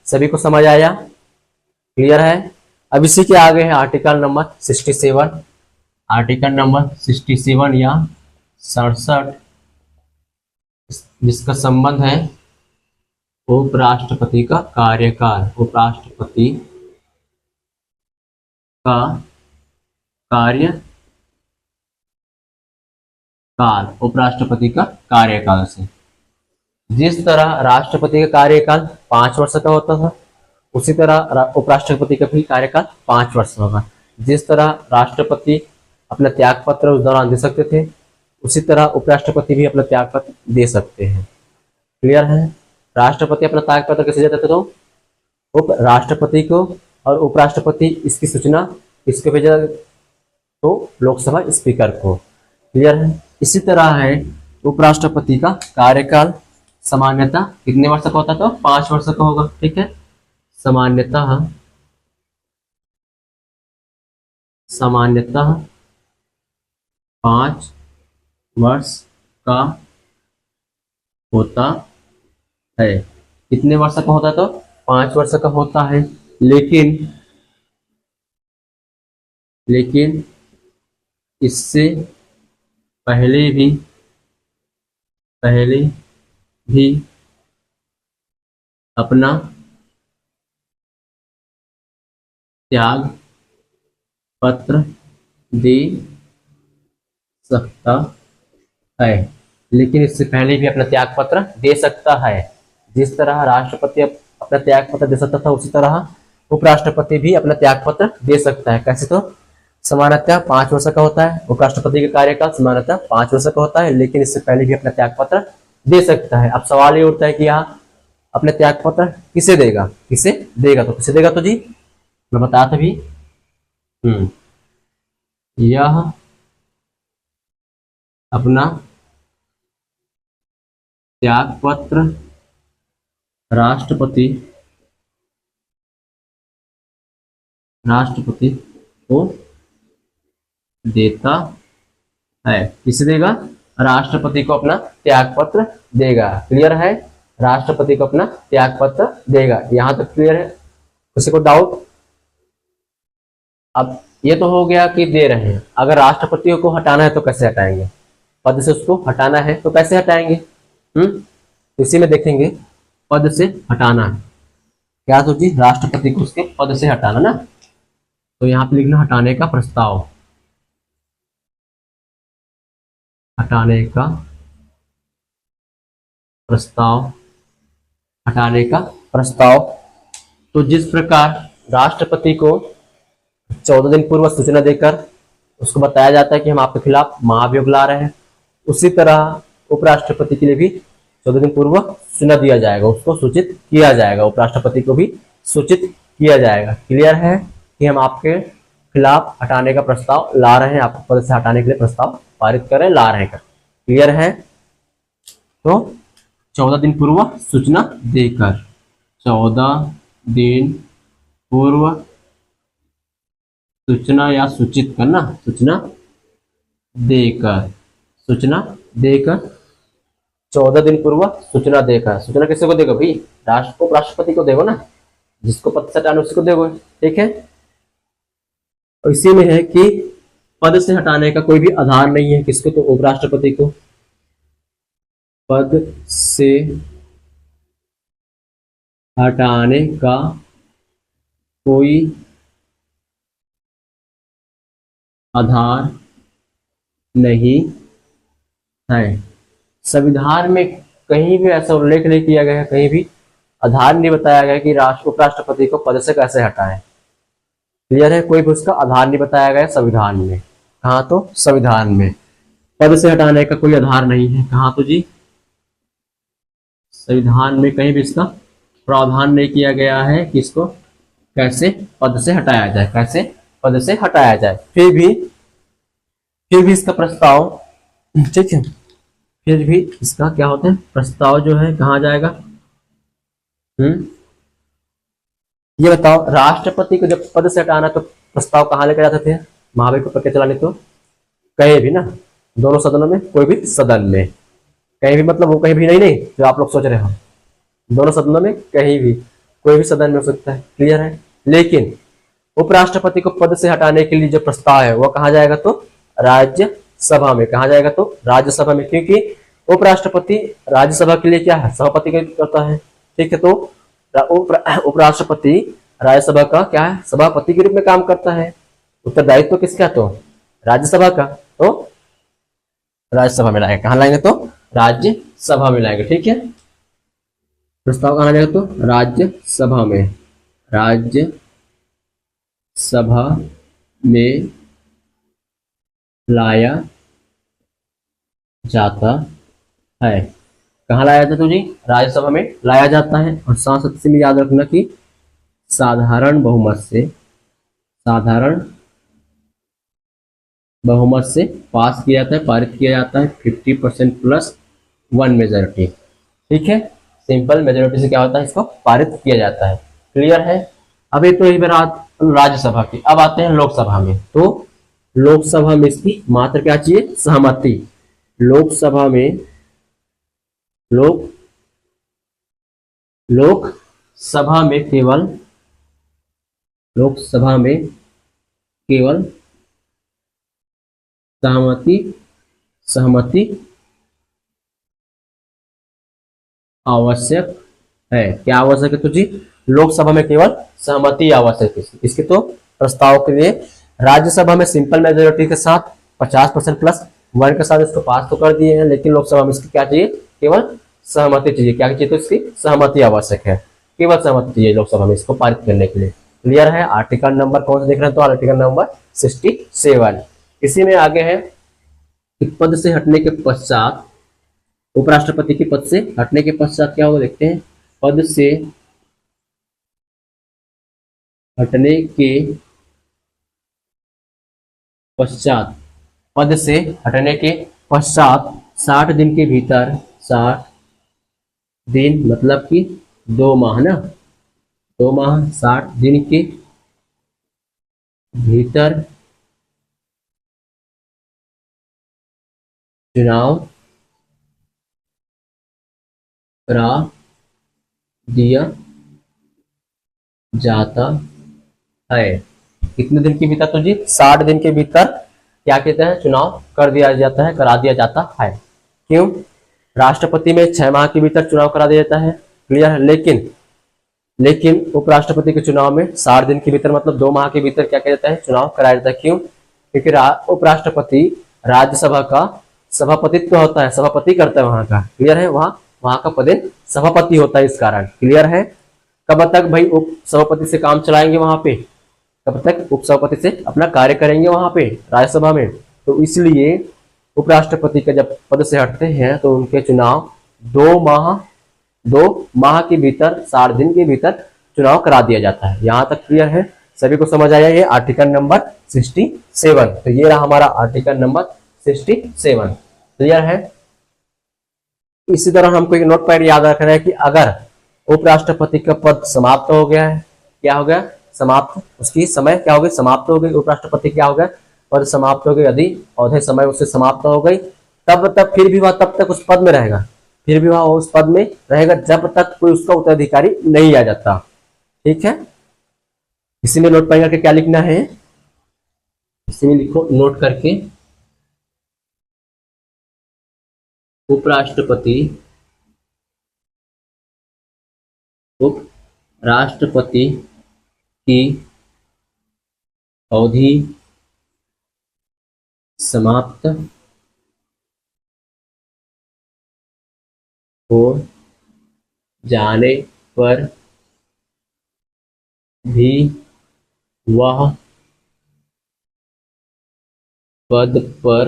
सभी को समझ आया? क्लियर है? अब इसी के आगे है आर्टिकल नंबर 67, आर्टिकल नंबर 67 या 67 जिसका संबंध है उपराष्ट्रपति का कार्यकाल, उपराष्ट्रपति का कार्यकाल, उपराष्ट्रपति का कार्यकाल से। जिस तरह राष्ट्रपति का कार्यकाल 5 वर्ष का होता था, उसी तरह उपराष्ट्रपति का भी कार्यकाल 5 वर्ष होगा। जिस तरह राष्ट्रपति अपना त्याग पत्र उस दौरान दे सकते थे, उसी तरह उपराष्ट्रपति भी अपना त्याग पत्र दे सकते हैं। क्लियर है? राष्ट्रपति अपना त्याग पत्र कैसे देते थे? तो उपराष्ट्रपति को, और उपराष्ट्रपति इसकी सूचना किसको भेजा? तो लोकसभा स्पीकर को। क्लियर है? इसी तरह है उपराष्ट्रपति का कार्यकाल सामान्यतः कितने वर्ष का होता? तो 5 वर्ष का होगा। ठीक है? सामान्यतः 5 वर्ष का होता है। कितने वर्ष का होता है? तो 5 वर्ष का होता है। लेकिन इससे पहले भी अपना त्याग पत्र दे सकता है। लेकिन इससे पहले भी अपना त्याग पत्र दे सकता है। जिस तरह राष्ट्रपति अपना त्याग पत्र दे सकता था, उसी तरह उपराष्ट्रपति भी अपना त्याग पत्र दे सकता है। कैसे? तो सामान्यतः 5 वर्ष का होता है उपराष्ट्रपति का कार्यकाल, सामान्यतः 5 वर्ष का होता है, लेकिन इससे पहले भी अपना त्याग पत्र दे सकता है। अब सवाल ये उठता है कि यहाँ अपने त्याग पत्र किसे देगा? तो किसे देगा? तो जी मैं बताया था भी, यह अपना त्याग पत्र राष्ट्रपति को देता है। किसे देगा? राष्ट्रपति को अपना त्याग पत्र देगा। क्लियर है? राष्ट्रपति को अपना त्याग पत्र देगा। यहां तक क्लियर है? किसी को डाउट? अब ये तो हो गया कि दे रहे हैं। अगर राष्ट्रपति को हटाना है तो कैसे हटाएंगे? पद से उसको हटाना है तो कैसे हटाएंगे? इसी में देखेंगे पद से हटाना है क्या? तो जी राष्ट्रपति को उसके पद से हटाना ना, तो यहाँ पे लिखना हटाने का प्रस्ताव, हटाने का प्रस्ताव। तो जिस प्रकार राष्ट्रपति को 14 दिन पूर्व सूचना देकर उसको बताया जाता है कि हम आपके खिलाफ महाभियोग ला रहे हैं, उसी तरह उपराष्ट्रपति के लिए भी 14 दिन पूर्व सूचना दिया जाएगा, उसको सूचित किया जाएगा, उपराष्ट्रपति को भी सूचित किया जाएगा। क्लियर है कि हम आपके खिलाफ हटाने का प्रस्ताव ला रहे हैं, आपको पद से हटाने के लिए प्रस्ताव पारित करें, ला रहे हैं। क्लियर है? तो 14 दिन पूर्व सूचना देकर, 14 दिन पूर्व सूचना या सूचित करना, सूचना देकर 14 दिन पूर्व सूचना देकर। सूचना किसी को देगा भाई? राष्ट्रपति को देगा ना, जिसको पद से हटाना उसी को देगा। ठीक है? और इसी में है कि पद से हटाने का कोई भी आधार नहीं है। किसको? तो उपराष्ट्रपति को पद से हटाने का कोई आधार नहीं है। संविधान में कहीं भी ऐसा उल्लेख नहीं किया गया है, कहीं भी आधार नहीं बताया गया कि उपराष्ट्रपति को पद से कैसे हटाएं। क्लियर है? कोई भी उसका आधार नहीं बताया गया संविधान में। कहाँ? तो संविधान में पद से हटाने का कोई आधार नहीं है। कहाँ? तो जी संविधान में कहीं भी इसका प्रावधान नहीं किया गया है कि इसको कैसे पद से हटाया जाए, कैसे पद से हटाया जाए। फिर भी इसका प्रस्ताव, ठीक है, फिर भी इसका क्या होता है, प्रस्ताव जो है कहाँ जाएगा। हम्म ये बताओ, राष्ट्रपति को जब पद से हटाना तो प्रस्ताव कहाँ लेकर जाते थे, महाभियोग को प्रक्रिया चलाने, तो कहीं भी ना, दोनों सदनों में, कोई भी सदन में, कहीं भी मतलब वो कहीं भी नहीं, नहीं जो आप लोग सोच रहे हो, दोनों सदनों में कहीं भी, कोई भी सदन में हो सकता है, क्लियर है। लेकिन उपराष्ट्रपति को पद से हटाने के लिए जो प्रस्ताव है वो कहाँ जाएगा, तो राज्यसभा में। कहाँ जाएगा, तो राज्यसभा में, क्योंकि उपराष्ट्रपति राज्यसभा के लिए क्या है, सभापति का करता है, ठीक है। तो उपराष्ट्रपति राज्यसभा का क्या है, सभापति के रूप में काम करता है। उत्तरदायित्व तो किसका, तो राज्यसभा का, तो राज्यसभा में लाएंगे। कहाँ लाएंगे, तो राज्यसभा में लाएंगे, ठीक है। प्रस्ताव कहाँ जाएगा, तो राज्यसभा में, राज्यसभा में लाया जाता है। कहाँ लाया जाता है, तो जी राज्यसभा में लाया जाता है। और साथ साथ में याद रखना कि साधारण बहुमत से पास किया जाता है, पारित किया जाता है, 50% प्लस 1 मेजोरिटी, ठीक है। सिंपल मेजोरिटी से क्या होता है, इसको पारित किया जाता है, क्लियर है। अब ये तो एक बात राज्यसभा की, अब आते हैं लोकसभा में। तो लोकसभा में इसकी मात्र क्या चाहिए, सहमति। लोकसभा में लोकसभा में केवल सहमति आवश्यक है। क्या आवश्यक है, तो जी लोकसभा में केवल सहमति आवश्यक है। इसके तो प्रस्ताव के लिए राज्यसभा में सिंपल मेजोरिटी के साथ 50% प्लस 1 के साथ इसको पास तो कर दिए हैं, लेकिन लोकसभा में इसकी क्या चाहिए, केवल सहमति चाहिए। क्या चाहिए, तो इसकी सहमति आवश्यक है, केवल सहमति चाहिए लोकसभा में इसको पारित करने के लिए, क्लियर है। आर्टिकल नंबर कौन सा देख रहे हैं, तो आर्टिकल नंबर 67। इसी में आगे है कि पद से हटने के पश्चात, उपराष्ट्रपति के पद से हटने के पश्चात क्या होगा, देखते हैं। पद से हटने के पश्चात, पद से हटने के पश्चात 60 दिन के भीतर, 60 दिन मतलब कि 2 माह ना, 2 माह 60 दिन के भीतर चुनाव करा दिया जाता है। कितने दिन के भीतर, तो जी 60 दिन के भीतर क्या कहते हैं, चुनाव कर दिया जाता है, करा दिया जाता है। क्यों, राष्ट्रपति में 6 माह के भीतर चुनाव करा दिया जाता है, क्लियर है। लेकिन उपराष्ट्रपति के चुनाव में 60 दिन के भीतर मतलब 2 माह के भीतर क्या किया जाता है, चुनाव कराया जाता है। क्यों, क्योंकि उपराष्ट्रपति राज्यसभा का सभापतित्व होता है, सभापति करता है वहां का, क्लियर है। वहां का पद सभापति होता है, इस कारण, क्लियर है। कब तक भाई उप सभापति से काम चलाएंगे वहां पे, कब तक उप सभापति से अपना कार्य करेंगे वहां पे राज्यसभा में। तो इसलिए उपराष्ट्रपति का जब पद से हटते हैं तो उनके चुनाव 2 माह के भीतर, 60 दिन के भीतर चुनाव करा दिया जाता है। यहां तक क्लियर है, सभी को समझ आया। ये आर्टिकल नंबर 67, तो ये रहा हमारा आर्टिकल नंबर 67, क्लियर है। इसी तरह हमको एक नोट पॉइंट याद रखना है कि अगर उपराष्ट्रपति का पद समाप्त हो गया है, क्या हो गया, समाप्त, उसकी समय क्या हो गई, समाप्त हो गई, उपराष्ट्रपति क्या हो गया, पद समाप्त हो गई, यदि अवधि समय उससे समाप्त हो गई, तब फिर भी वह तब तक उस पद में रहेगा, फिर भी वह उस पद में रहेगा जब तक कोई उसका उत्तराधिकारी नहीं आ जाता, ठीक है। इसी में नोट पॉइंट करके क्या लिखना है, इसी में लिखो नोट करके, उपराष्ट्रपति की अवधि समाप्त हो जाने पर भी वह पद पर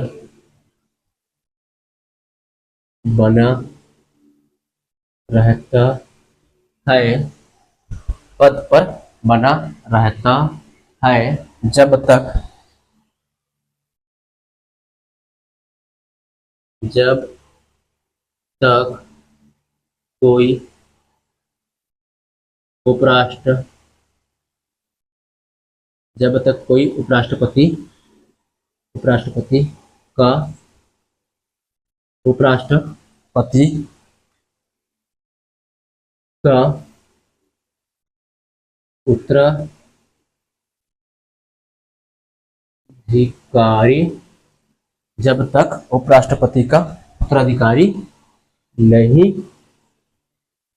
बना रहता है, पद पर बना रहता है जब तक कोई उपराष्ट्र जब तक कोई उपराष्ट्रपति का उपराष्ट्रपति का उत्तराधिकारी जब तक उपराष्ट्रपति का उत्तराधिकारी नहीं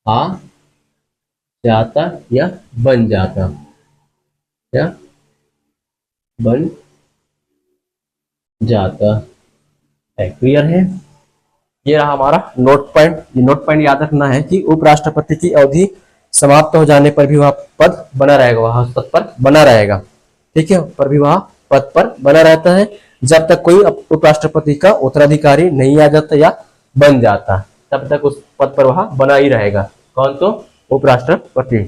आ जाता या बन जाता या बन जाता है। क्लियर है? ये रहा हमारा नोट पॉइंट। ये नोट पॉइंट याद रखना है कि उपराष्ट्रपति की अवधि समाप्त हो जाने पर भी वह पद बना रहेगा, वह पद पर बना रहेगा। ठीक है, पर भी वह पद पर बना रहता है जब तक कोई उपराष्ट्रपति का उत्तराधिकारी नहीं आ जाता या बन जाता, तब तक उस पद पर वह बना ही रहेगा। कौन? तो उपराष्ट्रपति।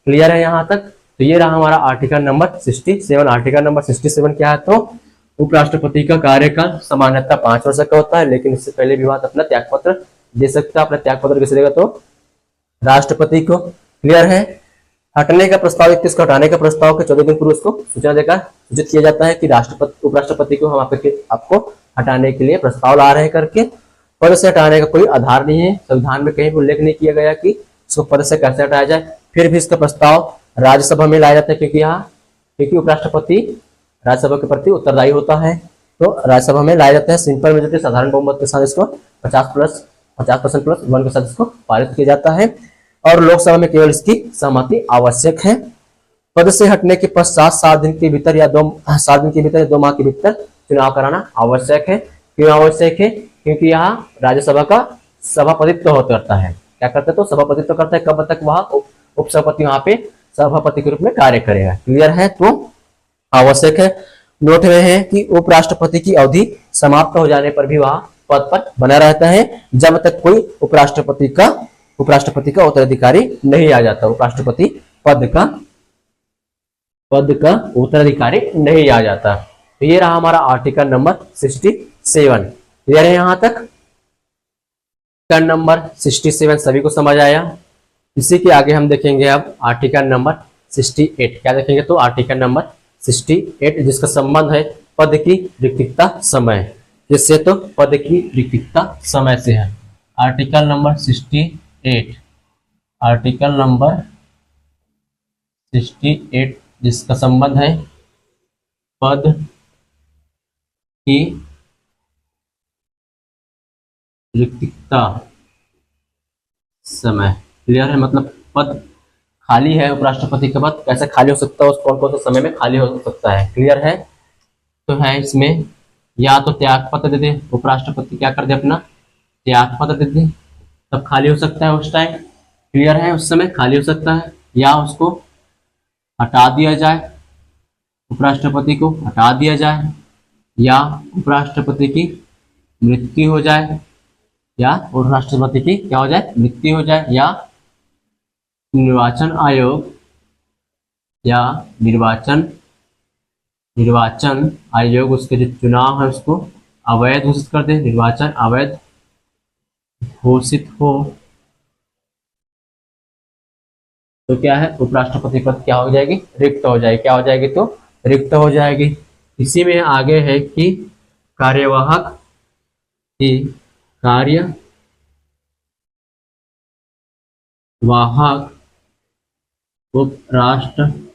क्लियर है यहाँ तक? तो ये रहा हमारा आर्टिकल नंबर 67। आर्टिकल नंबर 67 क्या है? तो उपराष्ट्रपति का कार्यकाल सामान्यतः 5 वर्ष का होता है, लेकिन इससे पहले भी वह अपना त्यागपत्र दे सकता है। अपना त्यागपत्र किसे देगा? तो राष्ट्रपति को। क्लियर है? हटने का प्रस्ताव, किसको हटाने का प्रस्ताव के 14 दिन पूर्व उसको सूचना देकर सूचित किया जाता है कि उपराष्ट्रपति को हम आपको हटाने के लिए प्रस्ताव ला रहे हैं करके। पद से हटाने का कोई आधार नहीं है, संविधान में कहीं भी उल्लेख नहीं किया गया कि इसको पद से कैसे हटाया जाए। फिर भी इसका प्रस्ताव राज्यसभा में लाया जाता है, क्योंकि उपराष्ट्रपति राज्यसभा के प्रति उत्तरदायी होता है, तो राज्यसभा में लाया जाता है। सिंपल मेजोरिटी, साधारण बहुमत के साथ इसको 50% प्लस 1 के साथ इसको पारित किया जाता है, और लोकसभा में केवल इसकी सहमति आवश्यक है। पद से हटने के पश्चात 7 दिन के भीतर या 2 माह के भीतर चुनाव कराना आवश्यक है। क्यों आवश्यक है? क्योंकि यहाँ राज्यसभा का सभापतित्व करता है। क्या करता है? तो सभापतित्व करता है। कब तक? वह उपसभापति वहां पे सभापति के रूप में कार्य करेगा। क्लियर है? तो आवश्यक है। नोट में है कि उपराष्ट्रपति की अवधि समाप्त हो जाने पर भी वह पद पर बना रहता है जब तक कोई उपराष्ट्रपति का उत्तराधिकारी नहीं आ जाता। उपराष्ट्रपति पद का उत्तराधिकारी नहीं आ जाता। तो ये रहा हमारा आर्टिकल नंबर 67। क्लियर है यहाँ तक? आर्टिकल नंबर 67 सभी को समझ आया? इसी के आगे हम देखेंगे अब आर्टिकल नंबर 68। क्या देखेंगे? तो आर्टिकल नंबर 68 जिसका संबंध है पद की रिक्तता समय, जिससे तो पद की रिक्तता समय से है। आर्टिकल नंबर 68, आर्टिकल नंबर 68 जिसका संबंध है पद की रिक्तता समय। क्लियर है? मतलब पद खाली है, उपराष्ट्रपति का पद कैसे खाली हो सकता है, उस कौन से समय में खाली हो सकता है। क्लियर है? तो है इसमें या तो त्यागपत्र दे दे, उपराष्ट्रपति क्या कर दे? अपना त्यागपत्र दे दे, तब खाली हो सकता है उस टाइम। क्लियर है? उस समय खाली हो सकता है, या उसको हटा दिया जाए, उपराष्ट्रपति को हटा दिया जाए, या उपराष्ट्रपति की मृत्यु हो जाए, या उपराष्ट्रपति की क्या हो जाए? मृत्यु हो जाए, या निर्वाचन आयोग उसके जो चुनाव है उसको अवैध घोषित कर दे, निर्वाचन अवैध घोषित हो, तो क्या है? उपराष्ट्रपति पद क्या हो जाएगी? रिक्त हो जाएगी। क्या हो जाएगी? तो रिक्त हो जाएगी। इसी में आगे है कि कार्यवाहक उपराष्ट्रपति का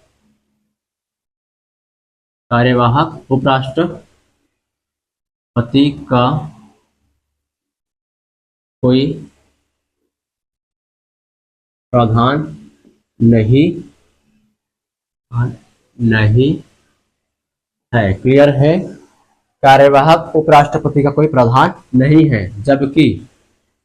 कोई प्रावधान नहीं है। क्लियर है? कार्यवाहक उपराष्ट्रपति का कोई प्रावधान नहीं है, जबकि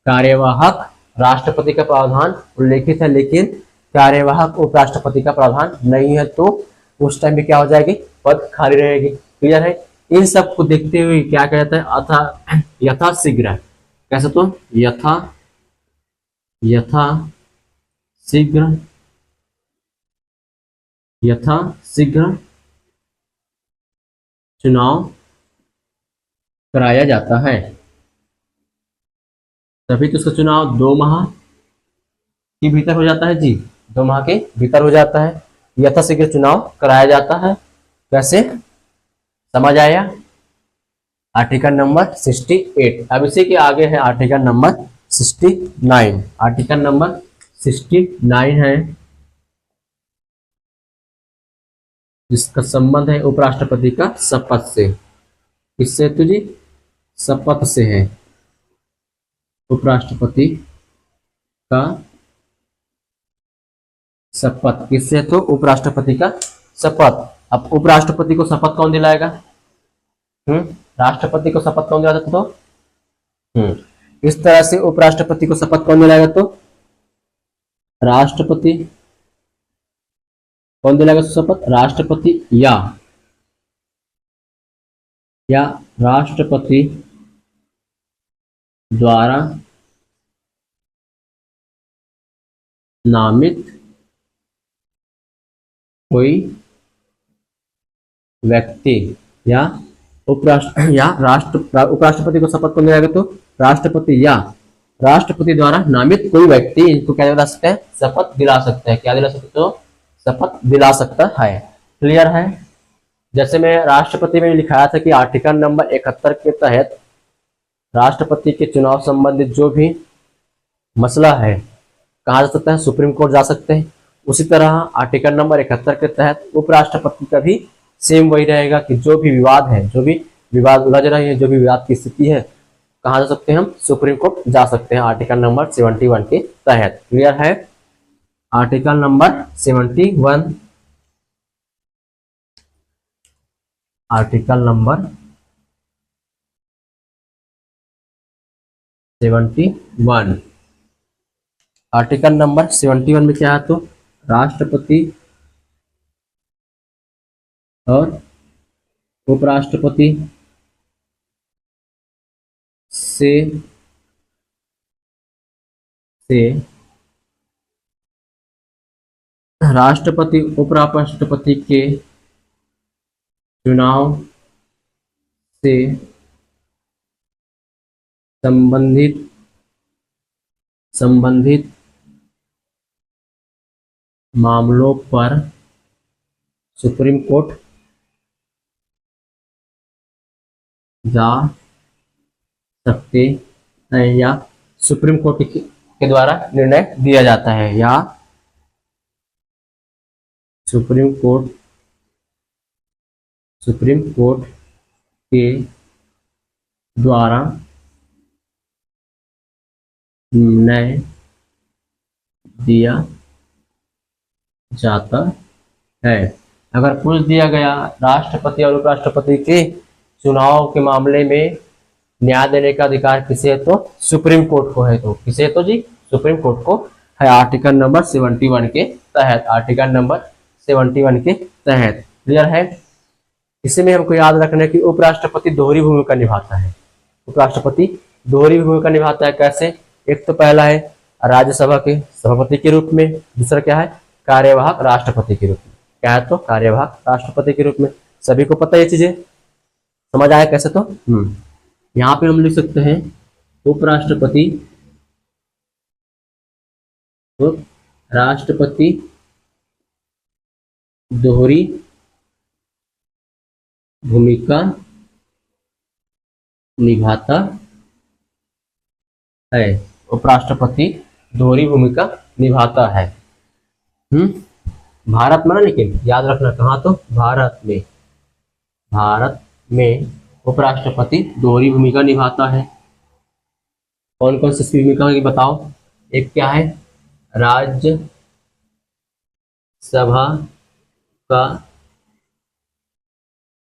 कार्यवाहक राष्ट्रपति का प्रावधान उल्लेखित है, लेकिन कार्यवाहक उपराष्ट्रपति का प्रावधान नहीं है। तो उस टाइम भी क्या हो जाएगी? पद खाली रहेगी। क्लियर है? इन सब को देखते हुए क्या कहता है? यथाशीघ्र। कैसे? तो यथाशीघ्र यथाशीघ्र चुनाव कराया जाता है। तभी तो उसका चुनाव 2 माह के भीतर हो जाता है जी, 2 माह के भीतर हो जाता है। यथाशीघ्र चुनाव कराया जाता है। कैसे, समझ आया? Article number 68। अब इसी के आगे है आर्टिकल नंबर 69। आर्टिकल नंबर 69 है जिसका संबंध है उपराष्ट्रपति का शपथ से। किससे तो जी? शपथ से है। उपराष्ट्रपति का शपथ किससे? तो उपराष्ट्रपति का शपथ। अब उपराष्ट्रपति को शपथ कौन दिलाएगा? राष्ट्रपति को शपथ कौन दिलाता? तो इस तरह से उपराष्ट्रपति को शपथ कौन दिलाएगा? तो राष्ट्रपति। कौन दिलाएगा शपथ? राष्ट्रपति या राष्ट्रपति द्वारा नामित कोई व्यक्ति या उपराष्ट्रपति को शपथ कौन दिलाएगा? तो राष्ट्रपति या राष्ट्रपति द्वारा नामित कोई व्यक्ति इनको क्या दिला सकते हैं? शपथ दिला सकते हैं। क्या दिला सकते? तो शपथ दिला सकता है। क्लियर है? जैसे मैं राष्ट्रपति में लिखाया था कि आर्टिकल नंबर 71 के तहत राष्ट्रपति के चुनाव संबंधित जो भी मसला है कहा जा सकता है? सुप्रीम कोर्ट जा सकते हैं। उसी तरह आर्टिकल नंबर 71 के तहत उपराष्ट्रपति का भी सेम वही रहेगा कि जो भी विवाद है, जो भी विवाद उलझ रहे हैं, जो भी विवाद की स्थिति है, कहाँ जा सकते हैं? हम सुप्रीम कोर्ट जा सकते हैं आर्टिकल नंबर 71 के तहत। क्लियर है? Article number 71। Article number 71। Article number 71 में क्या है? तो राष्ट्रपति और उपराष्ट्रपति से राष्ट्रपति उपराष्ट्रपति के चुनाव से संबंधित मामलों पर सुप्रीम कोर्ट जा सकते हैं या सुप्रीम कोर्ट के द्वारा निर्णय दिया जाता है, या सुप्रीम कोर्ट के द्वारा निर्णय दिया जाता है। अगर पूछ दिया गया राष्ट्रपति और उपराष्ट्रपति के चुनाव के मामले में न्याय देने का अधिकार किसे है? तो सुप्रीम कोर्ट को है। तो किसे है? तो जी सुप्रीम कोर्ट को है, आर्टिकल नंबर 71 के तहत। आर्टिकल नंबर 71 के तहत। क्लियर है? इसी में हमको याद रखना है कि उपराष्ट्रपति दोहरी भूमिका निभाता है। उपराष्ट्रपति दोहरी भूमिका निभाता है। कैसे? एक तो पहला है राज्यसभा के सभापति के रूप में, दूसरा क्या है? कार्यवाहक राष्ट्रपति के रूप में। क्या है? तो कार्यवाहक राष्ट्रपति के रूप में। सभी को पता ये चीजें, समझ आया कैसे? तो यहाँ पे हम लिख सकते हैं उपराष्ट्रपति राष्ट्रपति दोहरी भूमिका निभाता है। उपराष्ट्रपति दोहरी भूमिका निभाता है। भारत में ना, लेकिन याद रखना कहाँ? तो भारत में उपराष्ट्रपति दोहरी भूमिका निभाता है। कौन कौन सी भूमिका की बताओ? एक क्या है? राज्य सभा का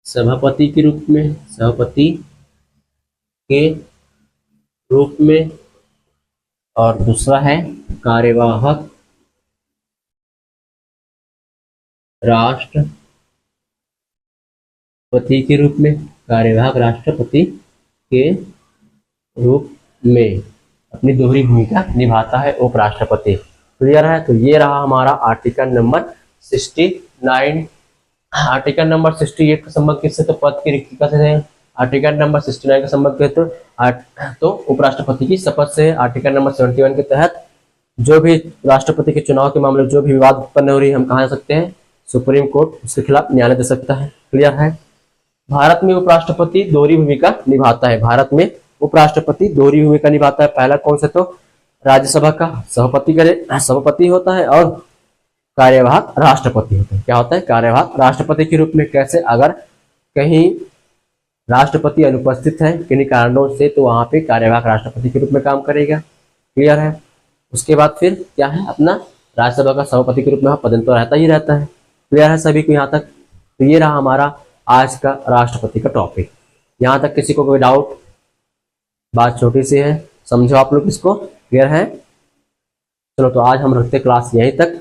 सभापति के रूप में, सभापति के रूप में, और दूसरा है कार्यवाहक राष्ट्रपति के रूप में। कार्यवाहक राष्ट्रपति के रूप में अपनी दोहरी भूमिका निभाता है उपराष्ट्रपति। क्लियर है? तो ये रहा हमारा आर्टिकल नंबर 69। 9 आर्टिकल नंबर 68 का संबंध किससे, तो पद की रिक्ति से है। आर्टिकल नंबर 69 का संबंध किससे, तो उपराष्ट्रपति की शपथ से। आर्टिकल नंबर 71 के तहत जो भी राष्ट्रपति के चुनाव के मामले में जो भी विवाद उत्पन्न हो रही है, हम कहाँ जा सकते हैं, सुप्रीम कोर्ट उसके खिलाफ न्यायालय दे सकता है। क्लियर है। भारत में उपराष्ट्रपति दोहरी भूमिका निभाता है। भारत में उपराष्ट्रपति दोहरी भूमिका निभाता है। पहला कौन सा, तो राज्यसभा का सभापति होता है और कार्यवाहक राष्ट्रपति होता है। क्या होता है, कार्यवाहक राष्ट्रपति के रूप में। कैसे, अगर कहीं राष्ट्रपति अनुपस्थित है किन्हीं कारणों से, तो वहां पे कार्यवाहक राष्ट्रपति के रूप में काम करेगा। क्लियर है। उसके बाद फिर क्या है, अपना राज्यसभा का सभापति के रूप में पद तो रहता ही रहता है। क्लियर है सभी को यहाँ तक। तो ये रहा हमारा आज का राष्ट्रपति का टॉपिक। यहाँ तक किसी को कोई डाउट, बात छोटी सी है, समझो आप लोग इसको। क्लियर है। चलो तो आज हम रखते क्लास यहीं तक।